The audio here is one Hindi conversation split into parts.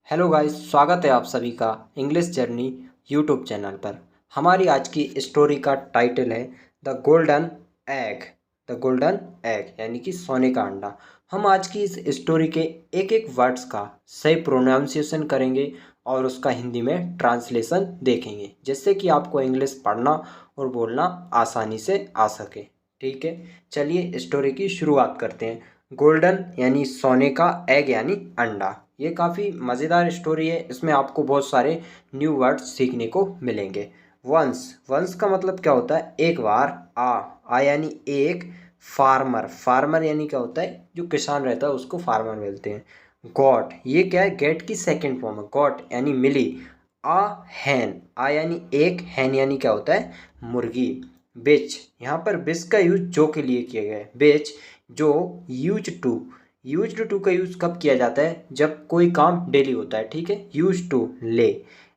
हेलो गाइस, स्वागत है आप सभी का इंग्लिश जर्नी यूट्यूब चैनल पर। हमारी आज की स्टोरी का टाइटल है the golden egg. The golden egg यानी कि सोने का अंडा। हम आज की इस स्टोरी के एक एक वर्ड्स का सही प्रोनाउंसिएशन करेंगे और उसका हिंदी में ट्रांसलेशन देखेंगे, जिससे कि आपको इंग्लिश पढ़ना और बोलना आसानी से आ सके। ठीक है, चलिए स्टोरी की शुरुआत करते हैं। गोल्डन यानी सोने का, एग यानी अंडा। ये काफ़ी मज़ेदार स्टोरी है। इसमें आपको बहुत सारे न्यू वर्ड्स सीखने को मिलेंगे। वंस, वंस का मतलब क्या होता है? एक बार। आ यानी एक। फार्मर, फार्मर यानी क्या होता है? जो किसान रहता है उसको फार्मर बोलते हैं। गॉट, ये क्या है? गेट की सेकंड फॉर्म है। गॉट यानी मिली। आ हैन, आ यानी एक, हैन यानी क्या होता है? मुर्गी। बिच, यहाँ पर बिच का यूज जो के लिए किया गया है। बिच जो, यूज टू, यूज टू का यूज कब किया जाता है? जब कोई काम डेली होता है। ठीक है, यूज टू ले,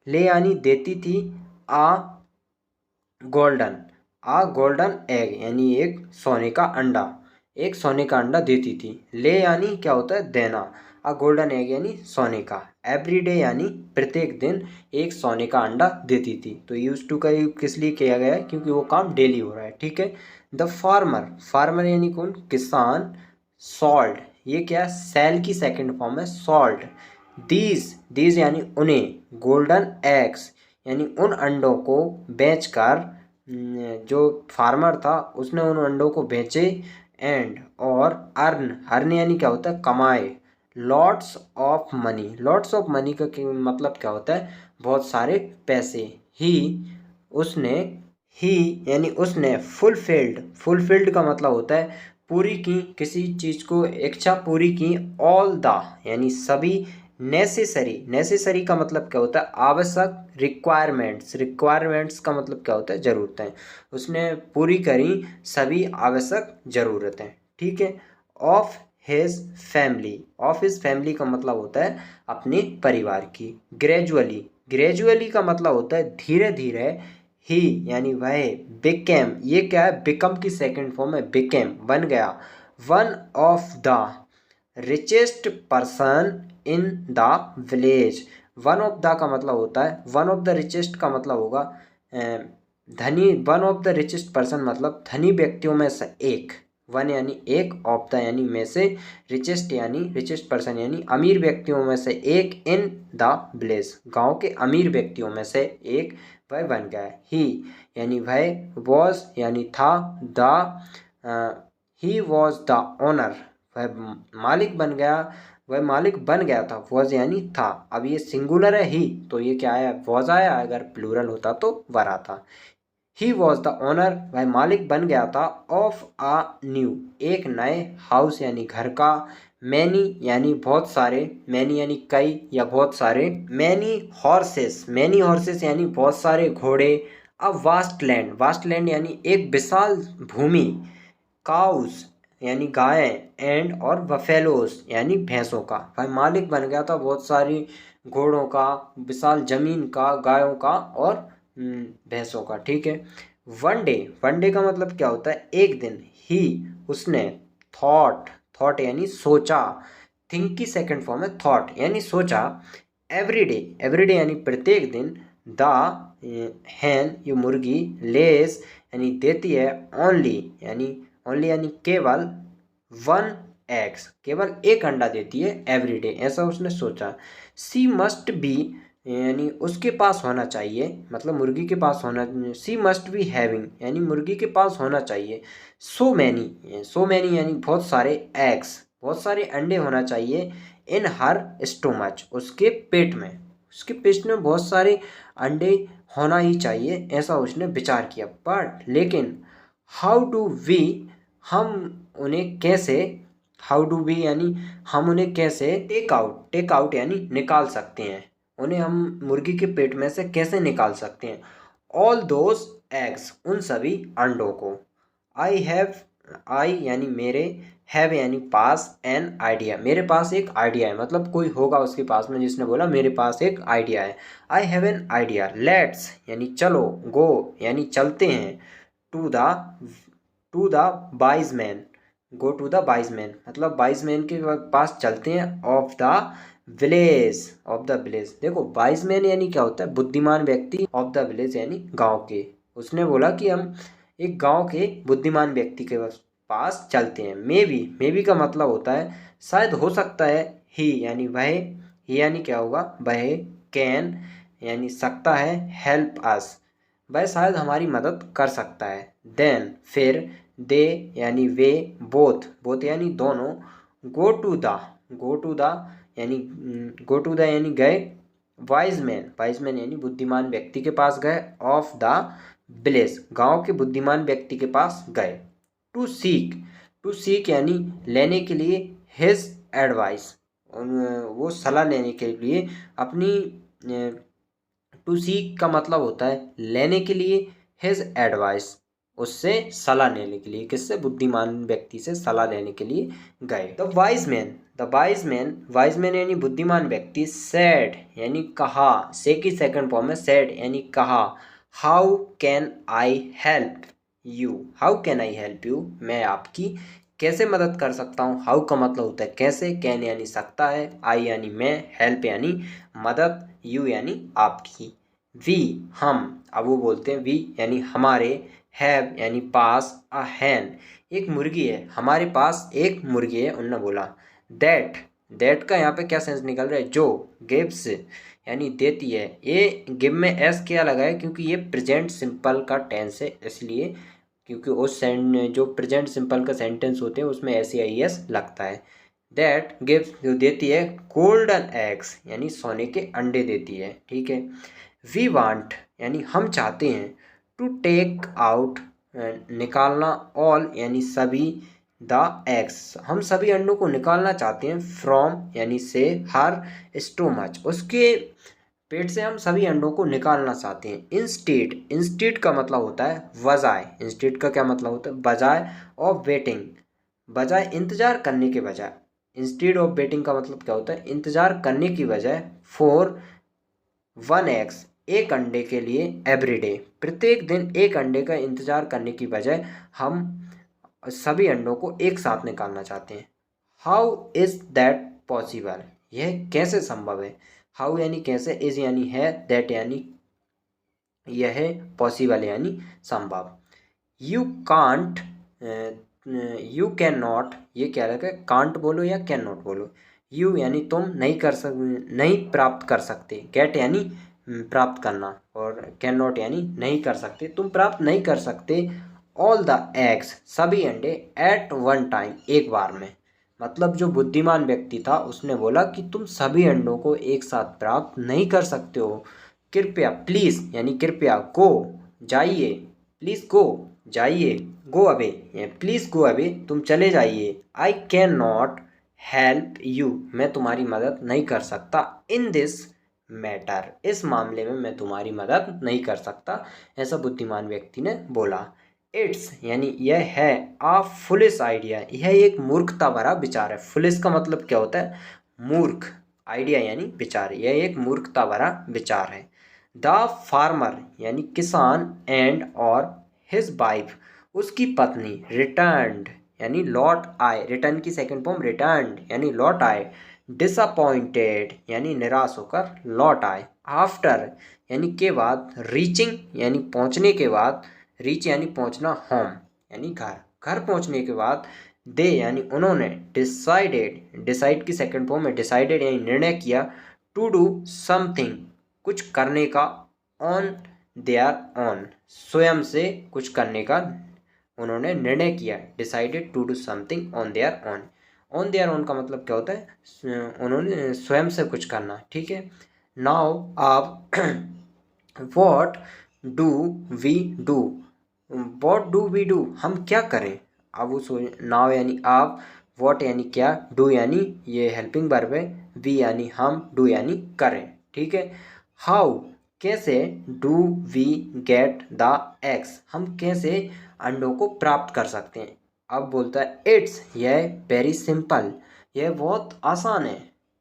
ले यानी देती थी। आ गोल्डन, आ गोल्डन एग यानी एक सोने का अंडा, एक सोने का अंडा देती थी। ले यानी क्या होता है? देना। आ गोल्डन एग यानी सोने का। एवरीडे यानी प्रत्येक दिन एक सोने का अंडा देती थी। तो यूज टू का यूज किस लिए किया गया है? क्योंकि वो काम डेली हो रहा है। ठीक है। द फार्मर, फार्मर यानी कौन? किसान। सॉल्ट, ये क्या है? सेल की सेकंड फॉर्म है सॉल्ट। दीज, दीज यानी उन्हें। गोल्डन एग्स यानी उन अंडों को बेचकर, जो फार्मर था उसने उन अंडों को बेचे। एंड और अर्न, अर्न यानी क्या होता है? कमाए। Lots of money, lots of money का मतलब क्या होता है? बहुत सारे पैसे। ही, उसने, ही यानी उसने। फुलफिल्ड, फुलफिल्ड का मतलब होता है पूरी की, किसी चीज़ को इच्छा पूरी की। ऑल द यानी सभी। नेसेसरी, नेसेसरी का मतलब क्या होता है? आवश्यक। रिक्वायरमेंट्स, रिक्वायरमेंट्स का मतलब क्या होता है? ज़रूरतें। उसने पूरी करी सभी आवश्यक ज़रूरतें। ठीक है। Of his family, of his family का मतलब होता है अपने परिवार की। ग्रेजुअली, ग्रेजुअली का मतलब होता है धीरे धीरे। ही यानी वह। बिकेम, ये क्या है? बिकम की सेकंड फॉर्म है बिकेम, बन गया। One of the richest person in the village. One of the का मतलब होता है, वन ऑफ द रिचेस्ट का मतलब होगा धनी। One of the richest person मतलब धनी व्यक्तियों में से एक। वन यानी एक, ऑफ द यानी में से, रिचेस्ट यानी, रिचेस्ट पर्सन यानी अमीर व्यक्तियों में से एक। इन द विलेज, गांव के अमीर व्यक्तियों में से एक वह बन गया है। ही यानी वह। वॉज यानी था। The, he was the owner, वह मालिक बन गया, वह मालिक बन गया था। वॉज यानी था। अब ये सिंगुलर है ही, तो ये क्या आया? वॉज आया। अगर प्लूरल होता तो वर आता। ही वॉज द ओनर, वह मालिक बन गया था। ऑफ आ न्यू, एक नए। हाउस यानी घर का। मैनी यानी बहुत सारे, मैनी यानी कई या बहुत सारे। मैनी हॉर्सेस, मैनी हॉर्सेस यानी बहुत सारे घोड़े। अब वास्ट लैंड, वास्ट लैंड यानी एक विशाल भूमि। काउस यानी गायें। एंड और बफेलोस यानी भैंसों का। भाई मालिक बन गया था बहुत सारी घोड़ों का, विशाल जमीन का, गायों का और भैंसों का। ठीक है। वन डे, वन डे का मतलब क्या होता है? एक दिन। ही, उसने। थॉट, थॉट यानी सोचा। थिंक की सेकंड फॉर्म है थॉट यानी सोचा। एवरीडे, एवरीडे यानी प्रत्येक दिन। द हैन, ये मुर्गी। लेस यानी देती है। ओनली यानी, ओनली यानी केवल। वन एग्स, केवल एक अंडा देती है एवरीडे, ऐसा उसने सोचा। सी मस्ट बी यानी उसके पास होना चाहिए, मतलब मुर्गी के पास होना। सी मस्ट बी हैविंग यानी मुर्गी के पास होना चाहिए। सो मैनी, सो मैनी यानी बहुत सारे एग्स, बहुत सारे अंडे होना चाहिए। इन हर स्टोमच, उसके पेट में, उसके पेट में बहुत सारे अंडे होना ही चाहिए, ऐसा उसने विचार किया। बट लेकिन, हाउ डू वी, हम उन्हें कैसे। हाउ डू वी यानी हम उन्हें कैसे टेक आउट, टेक आउट यानी निकाल सकते हैं, उन्हें हम मुर्गी के पेट में से कैसे निकाल सकते हैं। ऑल दोज एग्स, उन सभी अंडों को। आई हैव, आई यानी मेरे। हैव यानी पास। एन आइडिया, मेरे पास एक आइडिया है, मतलब कोई होगा उसके पास में जिसने बोला मेरे पास एक आइडिया है। I have an idea. Let's यानी चलो। गो यानी चलते हैं। To the, to the wise man, go to the wise man मतलब वाइज मैन के पास चलते हैं। Of the village, of the village. देखो वाइज मैन यानी क्या होता है, बुद्धिमान व्यक्ति, ऑफ द विलेज यानी गांव के। उसने बोला कि हम एक गांव के बुद्धिमान व्यक्ति के पास चलते हैं। मे बी का मतलब होता है शायद, हो सकता है। ही यानी वह, ही यानी क्या होगा, वह। कैन यानी सकता है। हेल्प अस, वह शायद हमारी मदद कर सकता है। देन फिर, दे यानी वे, बोथ यानी दोनों। Go to the, go to the यानी यानी गए। वाइज मैन यानी बुद्धिमान व्यक्ति के पास गए। ऑफ द विलेज, गांव के बुद्धिमान व्यक्ति के पास गए। टू सीक, यानी लेने के लिए। हिज एडवाइस, वो सलाह लेने के लिए अपनी। टू सीक का मतलब होता है लेने के लिए। हिज एडवाइस, उससे सलाह लेने के लिए। किससे? बुद्धिमान व्यक्ति से सलाह लेने के लिए गए। द वाइज मैन यानी बुद्धिमान व्यक्ति। सैड यानी कहा, से की सेकंड फॉर्म है सैड यानी कहा। How can I help you, how can I help you, मैं आपकी कैसे मदद कर सकता हूँ। हाउ का मतलब होता है कैसे, कैन यानी सकता है, आई यानी मैं, हेल्प यानी मदद, यू यानी आपकी। वी हम, अब वो बोलते हैं वी यानी हमारे। हैव यानी पास। अ हैन एक मुर्गी है, हमारे पास एक मुर्गी है, उन्होंने बोला। दैट का यहाँ पे क्या सेंस निकल रहा है, जो। गिव्स यानी देती है। ये गिव में एस क्या लगा है, क्योंकि ये प्रेजेंट सिंपल का टेंस है, इसलिए। क्योंकि उस जो प्रेजेंट सिंपल का सेंटेंस होते हैं उसमें एस या ई एस लगता है। दैट गिव्स जो देती है। गोल्डन एग्स यानी सोने के अंडे देती है, ठीक है। वी वांट यानी हम चाहते हैं। टू टेक आउट निकालना। ऑल यानी सभी। द एग्स हम सभी अंडों को निकालना चाहते हैं। फ्रॉम यानी से। हर स्टोमच उसके पेट से हम सभी अंडों को निकालना चाहते हैं। इंस्टेड का मतलब होता है बजाय। इंस्टेड का क्या मतलब होता है, बजाय ऑफ वेटिंग, बजाय इंतजार करने के बजाय। इंस्टेड ऑफ वेटिंग का मतलब क्या होता है, इंतजार करने की बजाय। फॉर वन एग्स एक अंडे के लिए। एवरीडे प्रत्येक दिन एक अंडे का इंतजार करने की बजाय हम सभी अंडों को एक साथ निकालना चाहते हैं। हाउ इज दैट पॉसिबल, यह कैसे संभव है। हाउ यानी कैसे, इज यानी है, दैट यानी यह, पॉसिबल यानी संभव। You can't, you can not, ये क्या लगा, कांट बोलो या कैन नॉट बोलो। यू यानी तुम नहीं कर सक, नहीं प्राप्त कर सकते। गेट यानी प्राप्त करना, और कैन नॉट यानी नहीं कर सकते, तुम प्राप्त नहीं कर सकते। ऑल द एग्स सभी अंडे। एट वन टाइम एक बार में। मतलब जो बुद्धिमान व्यक्ति था उसने बोला कि तुम सभी अंडों को एक साथ प्राप्त नहीं कर सकते हो। कृपया, प्लीज यानी कृपया। गो जाइए, प्लीज गो जाइए। Go away, please go away तुम चले जाइए। I can not help you मैं तुम्हारी मदद नहीं कर सकता। इन दिस मैटर इस मामले में मैं तुम्हारी मदद नहीं कर सकता, ऐसा बुद्धिमान व्यक्ति ने बोला। इट्स यानी यह है। आ फुलिश आइडिया, यह एक मूर्खता भरा विचार है। फुलिश का मतलब क्या होता है, मूर्ख। आइडिया यानी विचार, यह एक मूर्खता भरा विचार है। द फार्मर यानी किसान। एंड और हिज वाइफ उसकी पत्नी। रिटर्न्ड यानी लौट आए, रिटर्न की सेकंड फॉर्म रिटर्न्ड यानी लौट आए। डिसअपॉइंटेड यानी निराश होकर लौट आए। आफ्टर यानी के बाद। रीचिंग यानी पहुंचने के बाद। रीच यानी पहुंचना। होम यानी घर, घर पहुंचने के बाद। दे यानी उन्होंने। डिसाइड की सेकंड फॉर्म में डिसाइडेड यानी निर्णय किया। टू डू समथिंग कुछ करने का। ऑन देयर ओन स्वयं से कुछ करने का उन्होंने निर्णय किया। Decided to do something on their own. On their own का मतलब क्या होता है, उन्होंने स्वयं से कुछ करना, ठीक है। नाउ आप what do we do, what do we do हम क्या करें। अब वो नाउ यानी आप, वॉट यानी क्या, डू यानी ये हेल्पिंग वर्ब है, वी यानी हम, डू यानी करें, ठीक है। हाउ कैसे। Do we get the eggs हम कैसे अंडों को प्राप्त कर सकते हैं। अब बोलता है इट्स, यह वेरी सिंपल, यह बहुत आसान है।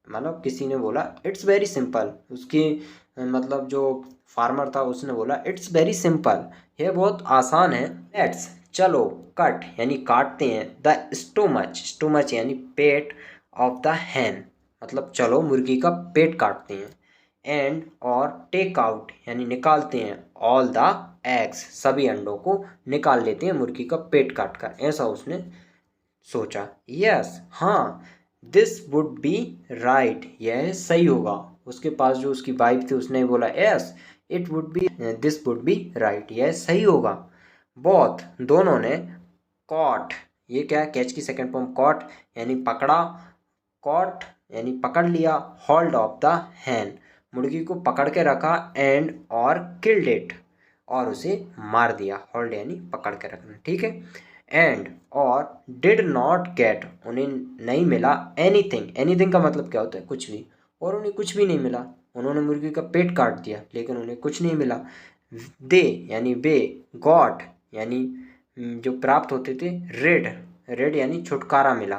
मतलब किसी ने बोला इट्स वेरी सिंपल, उसकी मतलब जो फार्मर था उसने बोला इट्स वेरी सिंपल, यह बहुत आसान है। लेट्स चलो। कट यानी काटते हैं। द स्टोमच यानी पेट ऑफ द हैन मतलब चलो मुर्गी का पेट काटते हैं, एंड और टेक आउट यानी निकालते हैं, ऑल द एग्स सभी अंडों को निकाल लेते हैं मुर्गी का पेट काट कर, ऐसा उसने सोचा। यस हाँ, दिस वुड बी राइट, यह सही होगा। उसके पास जो उसकी वाइफ थी उसने बोला yes it would be, this would be right, यह सही होगा। बोथ दोनों ने कॉट, ये क्या है, कैच की सेकंड फॉर्म कॉट यानी पकड़ा, कॉट यानी पकड़ लिया, होल्ड ऑफ द हैन मुर्गी को पकड़ के रखा, एंड और किल्ड इट और उसे मार दिया, होल्ड यानी पकड़ के रखना, ठीक है। एंड और डिड नॉट गेट उन्हें नहीं मिला एनीथिंग, एनीथिंग का मतलब क्या होता है, कुछ भी, और उन्हें कुछ भी नहीं मिला। उन्होंने मुर्गी का पेट काट दिया लेकिन उन्हें कुछ नहीं मिला। दे यानी वे, गॉट यानी जो प्राप्त होते थे, रेड, रेड यानी छुटकारा मिला।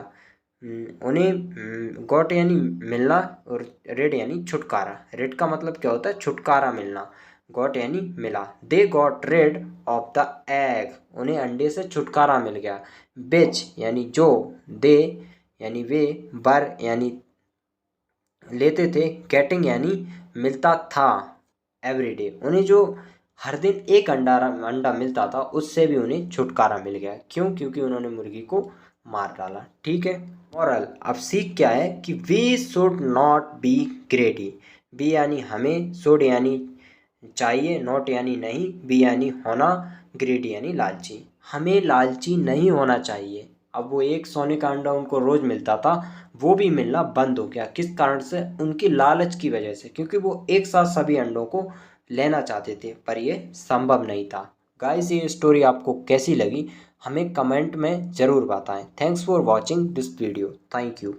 उन्हें गॉट यानी मिलना और रेड यानी छुटकारा, रेड का मतलब क्या होता है, छुटकारा मिलना, गॉट यानी मिला। They got rid of the egg, उन्हें अंडे से छुटकारा मिल गया। बिच यानी जो, दे यानी वे, बर यानी लेते थे, गेटिंग यानी मिलता था, एवरीडे उन्हें जो हर दिन एक अंडा मिलता था उससे भी उन्हें छुटकारा मिल गया। क्यों? क्योंकि उन्होंने मुर्गी को मार डाला, ठीक है। मॉरल, अब सीख क्या है कि we should not be greedy, be यानी हमें, शुड यानी चाहिए, नॉट यानी नहीं, बी यानी होना, ग्रेडी यानी लालची, हमें लालची नहीं होना चाहिए। अब वो एक सोने का अंडा उनको रोज मिलता था, वो भी मिलना बंद हो गया, किस कारण से, उनकी लालच की वजह से, क्योंकि वो एक साथ सभी अंडों को लेना चाहते थे पर ये संभव नहीं था। गाइस ये स्टोरी आपको कैसी लगी हमें कमेंट में ज़रूर बताएं। Thanks for watching this video, thank you.